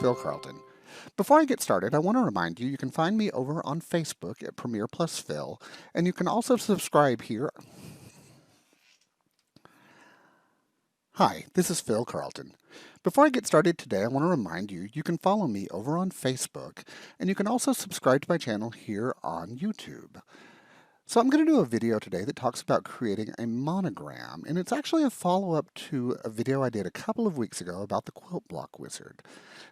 Phil Carlton. Before I get started, I want to remind you you can find me over on Facebook at Premier Plus Phil, and you can also subscribe here. Hi, this is Phil Carlton. Before I get started today, I want to remind you you can follow me over on Facebook, and you can also subscribe to my channel here on YouTube. So I'm going to do a video today that talks about creating a monogram, and it's actually a follow-up to a video I did a couple of weeks ago about the Quilt Block Wizard.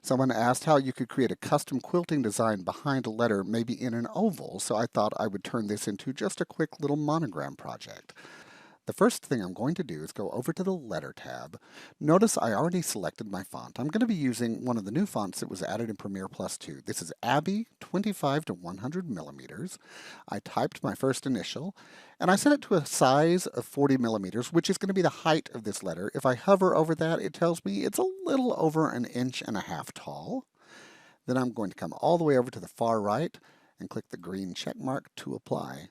Someone asked how you could create a custom quilting design behind a letter, maybe in an oval, so I thought I would turn this into just a quick little monogram project. The first thing I'm going to do is go over to the Letter tab. Notice I already selected my font. I'm going to be using one of the new fonts that was added in Premiere Plus 2. This is Abby 25 to 100 millimeters. I typed my first initial, and I set it to a size of 40 millimeters, which is going to be the height of this letter. If I hover over that, it tells me it's a little over 1.5 inches tall. Then I'm going to come all the way over to the far right and click the green check mark to apply.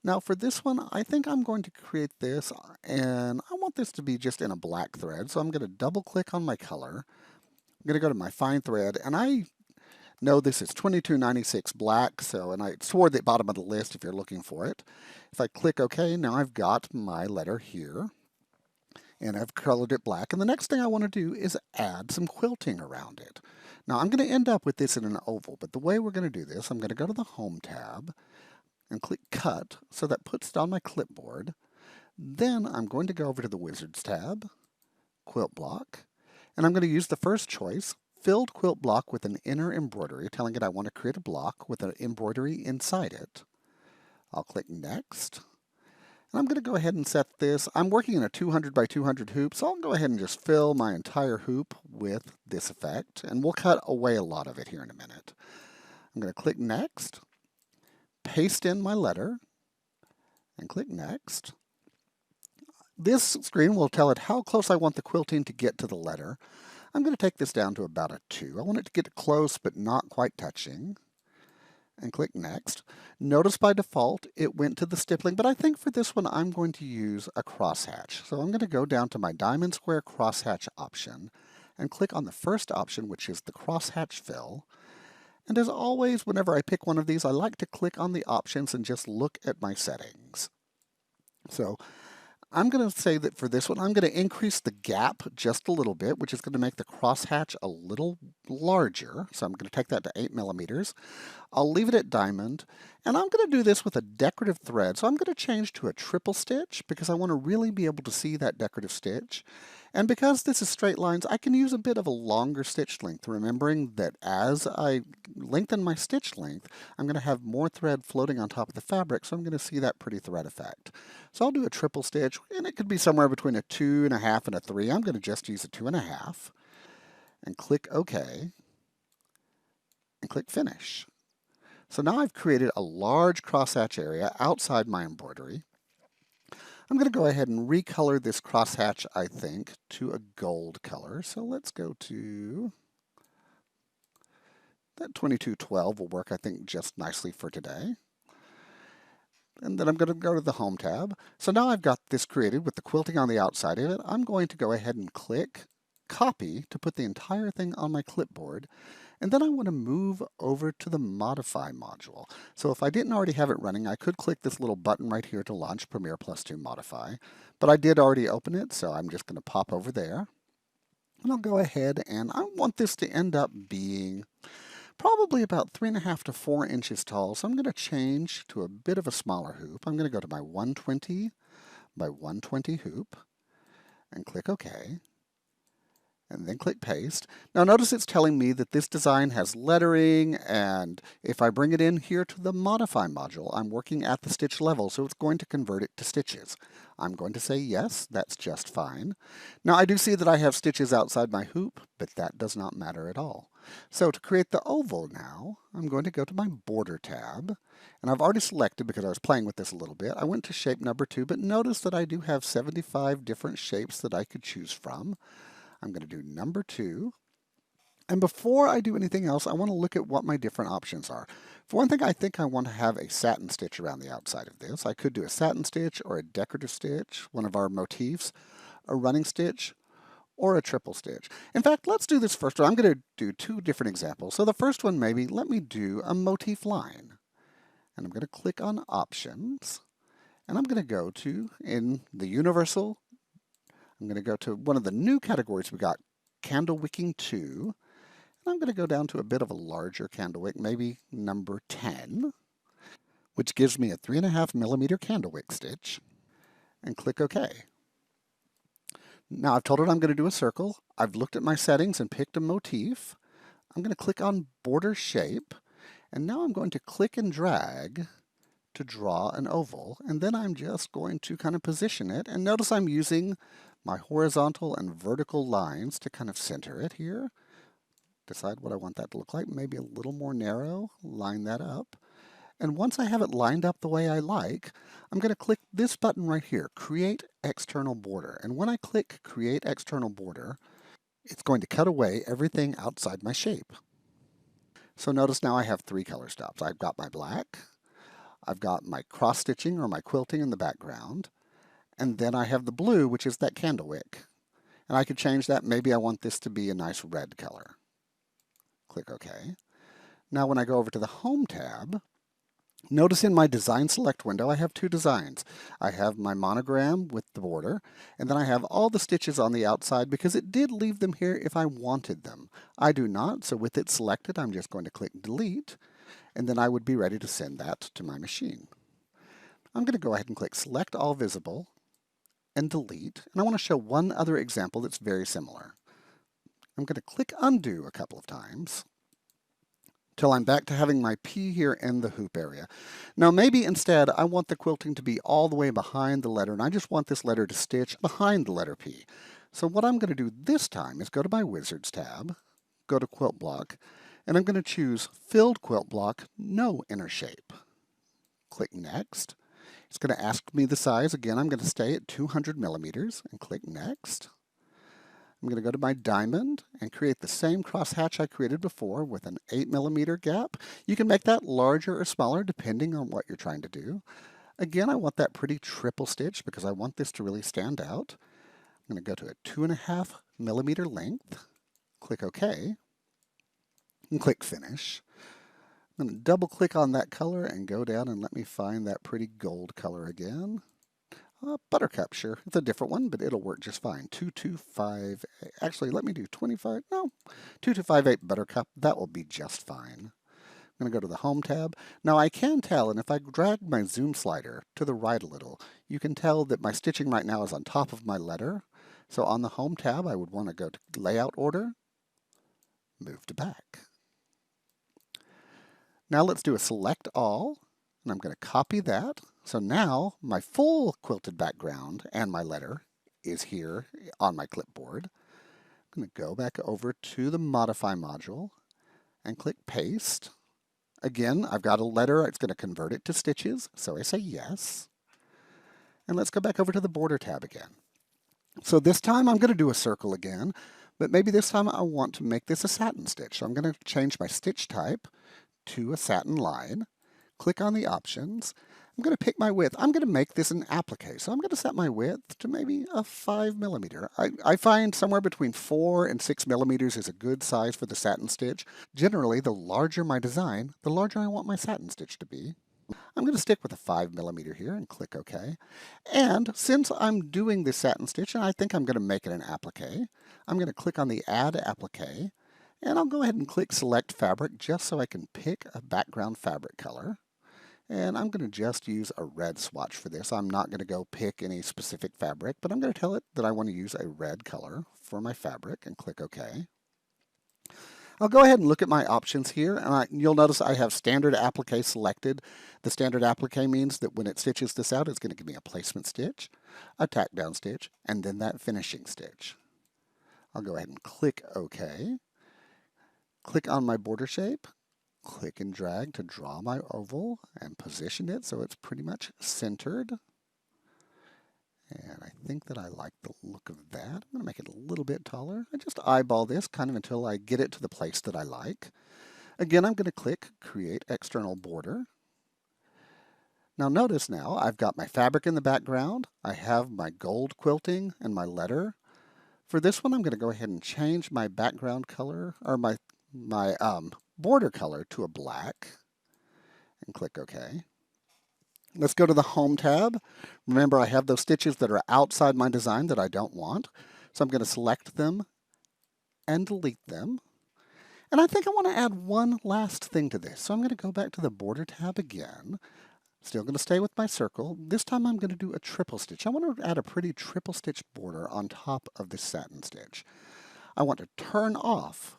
Now for this one, I think I'm going to create this, and I want this to be just in a black thread, so I'm going to double click on my color. I'm going to go to my fine thread, and I know this is 2296 black, and it's toward the bottom of the list if you're looking for it. If I click OK, now I've got my letter here, and I've colored it black, and the next thing I want to do is add some quilting around it. Now I'm going to end up with this in an oval, but the way we're going to do this, I'm going to go to the Home tab, and click Cut, so that puts it on my clipboard. Then I'm going to go over to the Wizards tab, Quilt Block, and I'm going to use the first choice, Filled Quilt Block with an Inner Embroidery, telling it I want to create a block with an embroidery inside it. I'll click Next, and I'm going to go ahead and set this. I'm working in a 200 by 200 hoop, so I'll go ahead and just fill my entire hoop with this effect, and we'll cut away a lot of it here in a minute. I'm going to click Next, paste in my letter, and click Next. This screen will tell it how close I want the quilting to get to the letter. I'm going to take this down to about a 2. I want it to get close but not quite touching. And click Next. Notice by default it went to the stippling, but I think for this one I'm going to use a crosshatch. So I'm going to go down to my diamond square crosshatch option and click on the first option, which is the crosshatch fill. And as always, whenever I pick one of these, I like to click on the options and just look at my settings. So I'm going to say that for this one, I'm going to increase the gap just a little bit, which is going to make the crosshatch a little larger. So I'm going to take that to 8 millimeters. I'll leave it at diamond, and I'm going to do this with a decorative thread. So I'm going to change to a triple stitch because I want to really be able to see that decorative stitch. And because this is straight lines, I can use a bit of a longer stitch length, remembering that as I lengthen my stitch length, I'm going to have more thread floating on top of the fabric, so I'm going to see that pretty thread effect. So I'll do a triple stitch, and it could be somewhere between a 2.5 and a 3. I'm going to just use a 2.5, and click OK, and click Finish. So now I've created a large crosshatch area outside my embroidery. I'm going to go ahead and recolor this crosshatch, I think, to a gold color. So let's go to that 2212 will work, I think, just nicely for today. And then I'm going to go to the Home tab. So now I've got this created with the quilting on the outside of it. I'm going to go ahead and click Copy to put the entire thing on my clipboard. And then I want to move over to the Modify module. So if I didn't already have it running, I could click this little button right here to launch Premiere Plus 2 Modify. But I did already open it, so I'm just going to pop over there. And I'll go ahead, and I want this to end up being probably about 3.5 to 4 inches tall. So I'm going to change to a bit of a smaller hoop. I'm going to go to my 120 by 120 hoop and click OK. And then click Paste. Now notice it's telling me that this design has lettering, and if I bring it in here to the Modify module, I'm working at the stitch level, so it's going to convert it to stitches. I'm going to say yes, that's just fine. Now I do see that I have stitches outside my hoop, but that does not matter at all. So to create the oval now, I'm going to go to my Border tab, and I've already selected because I was playing with this a little bit. I went to shape number 2, but notice that I do have 75 different shapes that I could choose from. I'm going to do number 2. And before I do anything else, I want to look at what my different options are. For one thing, I think I want to have a satin stitch around the outside of this. I could do a satin stitch or a decorative stitch, one of our motifs, a running stitch, or a triple stitch. In fact, let's do this first one. I'm going to do two different examples. So the first one, maybe, let me do a motif line. And I'm going to click on Options. And I'm going to go to, in the Universal, I'm going to go to one of the new categories we got, Candle Wicking 2. And I'm going to go down to a bit of a larger candle wick, maybe number 10, which gives me a 3.5 millimeter candle wick stitch, and click OK. Now I've told it I'm going to do a circle. I've looked at my settings and picked a motif. I'm going to click on Border Shape, and now I'm going to click and drag to draw an oval, and then I'm just going to kind of position it, and notice I'm using my horizontal and vertical lines to kind of center it here. Decide what I want that to look like, maybe a little more narrow, line that up. And once I have it lined up the way I like, I'm going to click this button right here, Create External Border. And when I click Create External Border, it's going to cut away everything outside my shape. So notice now I have three color stops. I've got my black, I've got my cross stitching or my quilting in the background, and then I have the blue, which is that candle wick. And I could change that. Maybe I want this to be a nice red color. Click OK. Now when I go over to the Home tab, notice in my Design Select window I have two designs. I have my monogram with the border, and then I have all the stitches on the outside because it did leave them here if I wanted them. I do not, so with it selected I'm just going to click Delete, and then I would be ready to send that to my machine. I'm going to go ahead and click Select All Visible and Delete, and I want to show one other example that's very similar. I'm going to click Undo a couple of times till I'm back to having my P here in the hoop area. Now maybe instead I want the quilting to be all the way behind the letter, and I just want this letter to stitch behind the letter P. So what I'm going to do this time is go to my Wizards tab, go to Quilt Block, and I'm going to choose Filled Quilt Block, No Inner Shape. Click Next. It's going to ask me the size. Again, I'm going to stay at 200 millimeters and click Next. I'm going to go to my diamond and create the same crosshatch I created before with an 8 millimeter gap. You can make that larger or smaller depending on what you're trying to do. Again, I want that pretty triple stitch because I want this to really stand out. I'm going to go to a 2.5 millimeter length, click OK, and click Finish. I'm going to double click on that color and go down and let me find that pretty gold color again. Buttercup, sure. It's a different one, but it'll work just fine. 2258. Actually, let me do 25. No, 2258 Buttercup. That will be just fine. I'm going to go to the Home tab. Now I can tell, and if I drag my zoom slider to the right a little, you can tell that my stitching right now is on top of my letter. So on the Home tab, I would want to go to Layout Order, move to back. Now let's do a Select All, and I'm going to copy that. So now my full quilted background and my letter is here on my clipboard. I'm going to go back over to the Modify module and click Paste. Again, I've got a letter. It's going to convert it to stitches, so I say yes. And let's go back over to the Border tab again. So this time I'm going to do a circle again, but maybe this time I want to make this a satin stitch. So I'm going to change my stitch type to a satin line, click on the options. I'm going to pick my width. I'm going to make this an applique, so I'm going to set my width to maybe a 5 millimeter. I find somewhere between 4 and 6 millimeters is a good size for the satin stitch. Generally, the larger my design, the larger I want my satin stitch to be. I'm going to stick with a 5 millimeter here and click OK. And since I'm doing this satin stitch, and I think I'm going to make it an applique, I'm going to click on the Add Applique, and I'll go ahead and click Select Fabric just so I can pick a background fabric color. And I'm going to just use a red swatch for this. I'm not going to go pick any specific fabric, but I'm going to tell it that I want to use a red color for my fabric and click OK. I'll go ahead and look at my options here, and you'll notice I have Standard Applique selected. The Standard Applique means that when it stitches this out, it's going to give me a placement stitch, a tack down stitch, and then that finishing stitch. I'll go ahead and click OK. Click on my border shape, click and drag to draw my oval and position it so it's pretty much centered. And I think that I like the look of that. I'm going to make it a little bit taller. I just eyeball this kind of until I get it to the place that I like. Again, I'm going to click Create External Border. Now notice I've got my fabric in the background. I have my gold quilting and my letter For this one, I'm going to go ahead and change my background color, or my border color, to a black, and click OK. Let's go to the Home tab. Remember, I have those stitches that are outside my design that I don't want, so I'm going to select them and delete them. And I think I want to add one last thing to this, so I'm going to go back to the Border tab again. Still going to stay with my circle. This time I'm going to do a triple stitch. I want to add a pretty triple stitch border on top of this satin stitch. I want to turn off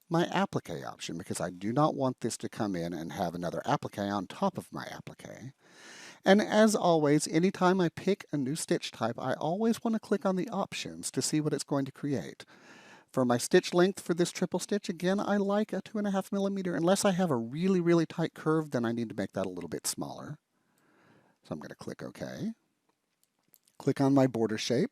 my applique option because I do not want this to come in and have another applique on top of my applique. And as always, anytime I pick a new stitch type, I always want to click on the options to see what it's going to create. For my stitch length for this triple stitch, again, I like a 2.5 millimeter. Unless I have a really, really tight curve, then I need to make that a little bit smaller. So I'm going to click OK. Click on my border shape.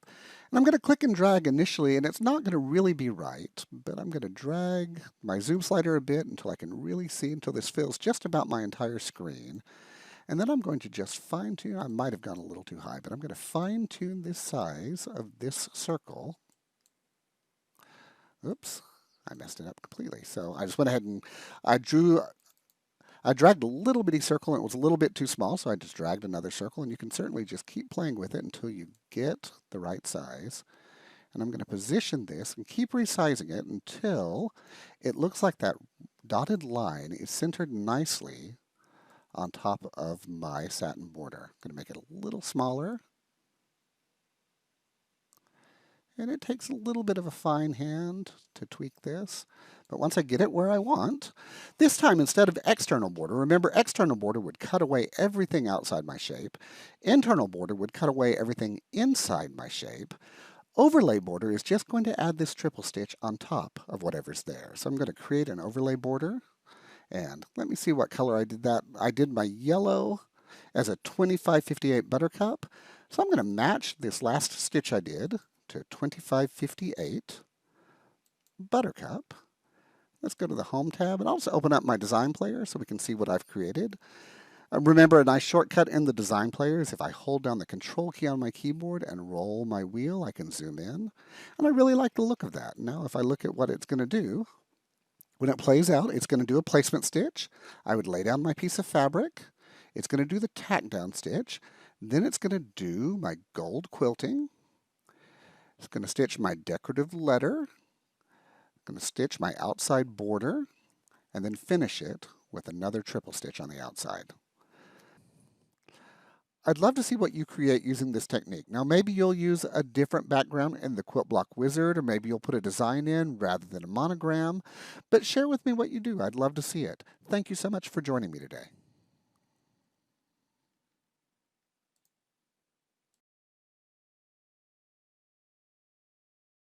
And I'm going to click and drag initially, and it's not going to really be right, but I'm going to drag my zoom slider a bit until I can really see, until this fills just about my entire screen. And then I'm going to just fine-tune. I might have gone a little too high, but I'm going to fine-tune the size of this circle. Oops, I messed it up completely. So I just went ahead and I dragged a little bitty circle, and it was a little bit too small, so I just dragged another circle, and you can certainly just keep playing with it until you get the right size. And I'm going to position this and keep resizing it until it looks like that dotted line is centered nicely on top of my satin border. I'm going to make it a little smaller. And it takes a little bit of a fine hand to tweak this. But once I get it where I want, this time instead of external border, remember external border would cut away everything outside my shape. Internal border would cut away everything inside my shape. Overlay border is just going to add this triple stitch on top of whatever's there. So I'm going to create an overlay border. And let me see what color I did that. I did my yellow as a 2558 buttercup. So I'm going to match this last stitch I did to 2558 buttercup. Let's go to the Home tab and also open up my design player so we can see what I've created. Remember, a nice shortcut in the design player is if I hold down the Control key on my keyboard and roll my wheel, I can zoom in. And I really like the look of that. Now if I look at what it's going to do, when it plays out, it's going to do a placement stitch. I would lay down my piece of fabric. It's going to do the tack down stitch. Then it's going to do my gold quilting. It's going to stitch my decorative letter. I'm going to stitch my outside border and then finish it with another triple stitch on the outside. I'd love to see what you create using this technique. Now maybe you'll use a different background in the Quilt Block Wizard, or maybe you'll put a design in rather than a monogram, but share with me what you do. I'd love to see it. Thank you so much for joining me today.